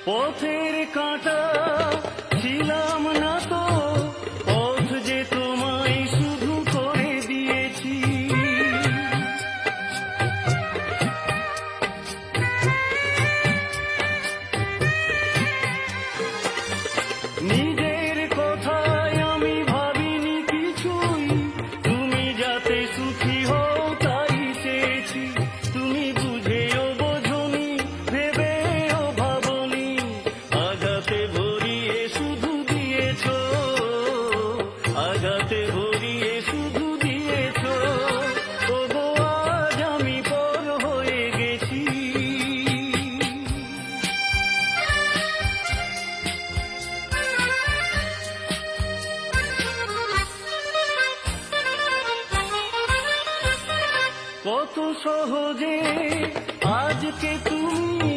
পথের কাঁটা ছিলাম না তো, পথ যে তোমায় শুধু করে দিয়েছি। নিজের কথায় আমি ভাবিনি কিছুই, তুমি যাতে সুখী হও তাই চেয়েছি। তুমি বুঝেও বোঝনি, ভেবেও ভাবনি, আঘাতে ভরিয়ে শুধু দিয়েছ, আঘাতে ভরিয়ে শুধু দিয়েছ। ওগো আজ আমি পর হয়ে গেছি। কত সহজে আজকে তুমি